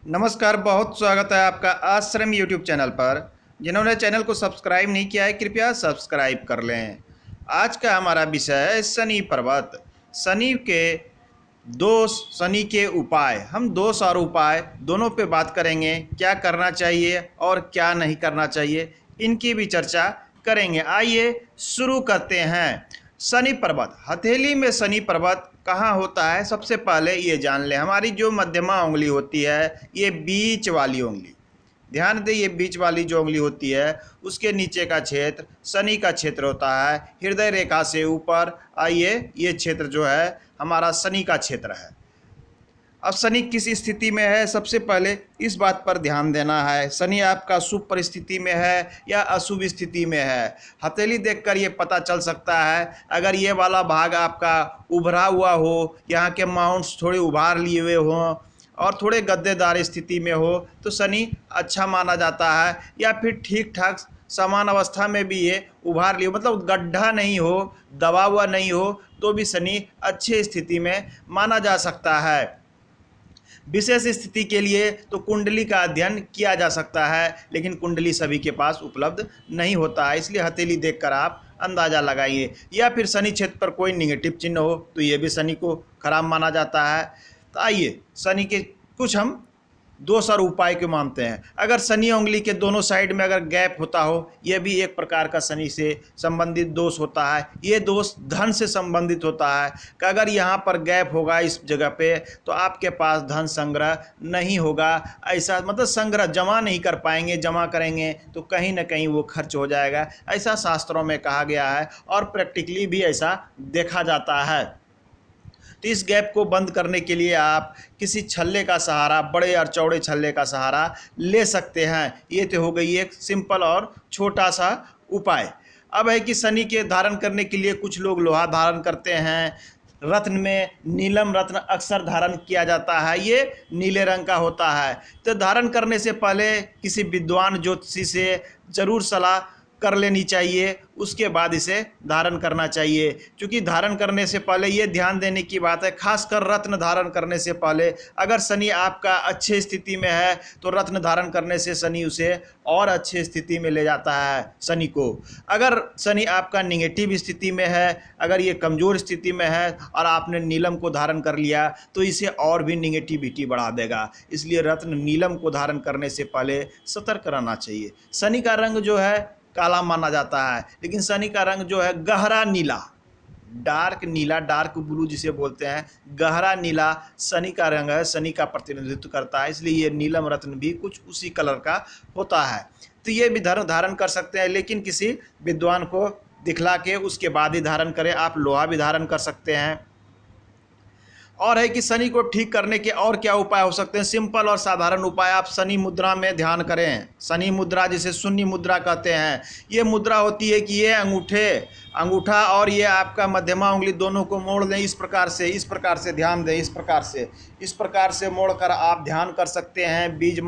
नमस्कार, बहुत स्वागत है आपका आश्रम यूट्यूब चैनल पर। जिन्होंने चैनल को सब्सक्राइब नहीं किया है कृपया सब्सक्राइब कर लें। आज का हमारा विषय है शनि पर्वत। शनि के दोष, शनि के उपाय। हम दोष और उपाय दोनों पे बात करेंगे, क्या करना चाहिए और क्या नहीं करना चाहिए, इनकी भी चर्चा करेंगे। आइए शुरू करते हैं। शनि पर्वत, हथेली में शनि पर्वत कहाँ होता है? सबसे पहले ये जान लें, हमारी जो मध्यमा उंगली होती है, ये बीच वाली उंगली, ध्यान दें, ये बीच वाली जो उंगली होती है उसके नीचे का क्षेत्र शनि का क्षेत्र होता है। हृदय रेखा से ऊपर आइए, ये क्षेत्र जो है हमारा शनि का क्षेत्र है। अब शनि किस स्थिति में है, सबसे पहले इस बात पर ध्यान देना है। शनि आपका शुभ परिस्थिति में है या अशुभ स्थिति में है। हथेली देखकर ये पता चल सकता है। अगर ये वाला भाग आपका उभरा हुआ हो, यहाँ के माउंट्स थोड़े उभार लिए हुए हों और थोड़े गद्देदार स्थिति में हो तो शनि अच्छा माना जाता है। या फिर ठीक ठाक समान अवस्था में भी ये उभार लिए, मतलब गड्ढा नहीं हो, दबा हुआ नहीं हो, तो भी शनि अच्छी स्थिति में माना जा सकता है। विशेष स्थिति के लिए तो कुंडली का अध्ययन किया जा सकता है, लेकिन कुंडली सभी के पास उपलब्ध नहीं होता है, इसलिए हथेली देखकर आप अंदाज़ा लगाइए। या फिर शनि क्षेत्र पर कोई निगेटिव चिन्ह हो तो ये भी शनि को खराब माना जाता है। तो आइए शनि के कुछ हम दोष और उपाय क्यों मानते हैं। अगर शनि उंगली के दोनों साइड में अगर गैप होता हो, यह भी एक प्रकार का शनि से संबंधित दोष होता है। ये दोष धन से संबंधित होता है कि अगर यहाँ पर गैप होगा इस जगह पे तो आपके पास धन संग्रह नहीं होगा। ऐसा मतलब संग्रह जमा नहीं कर पाएंगे, जमा करेंगे तो कहीं ना कहीं वो खर्च हो जाएगा, ऐसा शास्त्रों में कहा गया है और प्रैक्टिकली भी ऐसा देखा जाता है। तो इस गैप को बंद करने के लिए आप किसी छल्ले का सहारा, बड़े और चौड़े छल्ले का सहारा ले सकते हैं। ये तो हो गई एक सिंपल और छोटा सा उपाय। अब है कि शनि के धारण करने के लिए कुछ लोग लोहा धारण करते हैं। रत्न में नीलम रत्न अक्सर धारण किया जाता है, ये नीले रंग का होता है। तो धारण करने से पहले किसी विद्वान ज्योतिषी से ज़रूर सलाह कर लेनी चाहिए, उसके बाद इसे धारण करना चाहिए। क्योंकि धारण करने से पहले ये ध्यान देने की बात है, खासकर रत्न धारण करने से पहले अगर शनि आपका अच्छे स्थिति में है तो रत्न धारण करने से शनि उसे और अच्छे स्थिति में ले जाता है शनि को। अगर शनि आपका निगेटिव स्थिति में है, अगर ये कमज़ोर स्थिति में है और आपने नीलम को धारण कर लिया तो इसे और भी निगेटिविटी बढ़ा देगा। इसलिए रत्न नीलम को धारण करने से पहले सतर्क रहना चाहिए। शनि का रंग जो है काला माना जाता है, लेकिन शनि का रंग जो है गहरा नीला, डार्क नीला, डार्क ब्लू जिसे बोलते हैं, गहरा नीला शनि का रंग है, शनि का प्रतिनिधित्व करता है। इसलिए ये नीलम रत्न भी कुछ उसी कलर का होता है। तो ये भी धारण कर सकते हैं, लेकिन किसी विद्वान को दिखला के उसके बाद ही धारण करें। आप लोहा भी धारण कर सकते हैं। और है कि शनि को ठीक करने के और क्या उपाय हो सकते हैं? सिंपल और साधारण उपाय, आप शनि मुद्रा में ध्यान करें। शनि मुद्रा जिसे शून्य मुद्रा कहते हैं, ये मुद्रा होती है कि ये अंगूठा और ये आपका मध्यमा उंगली दोनों को मोड़ लें। इस प्रकार से ध्यान दें, इस प्रकार से मोड़कर आप ध्यान कर सकते हैं। बीज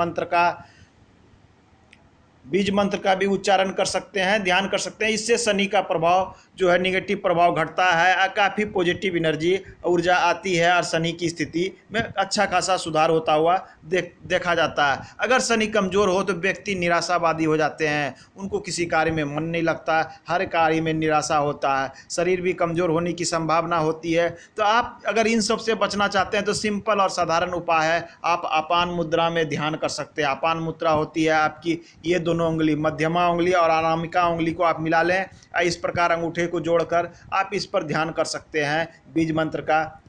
मंत्र का भी उच्चारण कर सकते हैं, ध्यान कर सकते हैं। इससे शनि का प्रभाव जो है, निगेटिव प्रभाव घटता है, काफ़ी पॉजिटिव एनर्जी ऊर्जा आती है और शनि की स्थिति में अच्छा खासा सुधार होता हुआ देखा जाता है। अगर शनि कमज़ोर हो तो व्यक्ति निराशावादी हो जाते हैं, उनको किसी कार्य में मन नहीं लगता, हर कार्य में निराशा होता है, शरीर भी कमज़ोर होने की संभावना होती है। तो आप अगर इन सब से बचना चाहते हैं तो सिंपल और साधारण उपाय है, आप अपान मुद्रा में ध्यान कर सकते हैं। अपान मुद्रा होती है आपकी ये दोनों उंगली, मध्यमा उंगली और अनामिका उंगली को आप मिला लें। इस प्रकार अंगूठे को जोड़कर आप इस पर ध्यान कर सकते हैं, बीज मंत्र का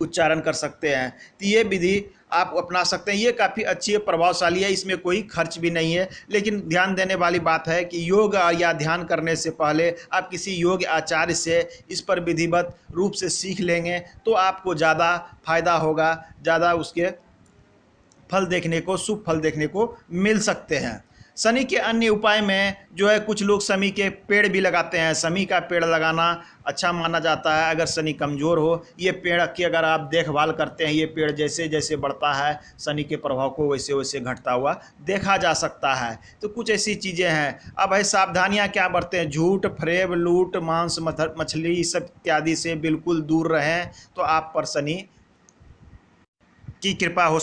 उच्चारण कर सकते हैं। तो ये विधि आप अपना सकते हैं, ये काफ़ी अच्छी है, प्रभावशाली है, इसमें कोई खर्च भी नहीं है। लेकिन ध्यान देने वाली बात है कि योग या ध्यान करने से पहले आप किसी योग आचार्य से इस पर विधिवत रूप से सीख लेंगे तो आपको ज़्यादा फायदा होगा, ज़्यादा उसके फल देखने को, शुभ फल देखने को मिल सकते हैं। शनि के अन्य उपाय में जो है, कुछ लोग शमी के पेड़ भी लगाते हैं। शमी का पेड़ लगाना अच्छा माना जाता है। अगर शनि कमज़ोर हो, ये पेड़ की अगर आप देखभाल करते हैं, ये पेड़ जैसे जैसे बढ़ता है शनि के प्रभाव को वैसे वैसे घटता हुआ देखा जा सकता है। तो कुछ ऐसी चीज़ें हैं। अब है सावधानियां क्या बरतें हैं? झूठ, फरेब, लूट, मांस, मछली सब इत्यादि से बिल्कुल दूर रहें तो आप पर शनि की कृपा हो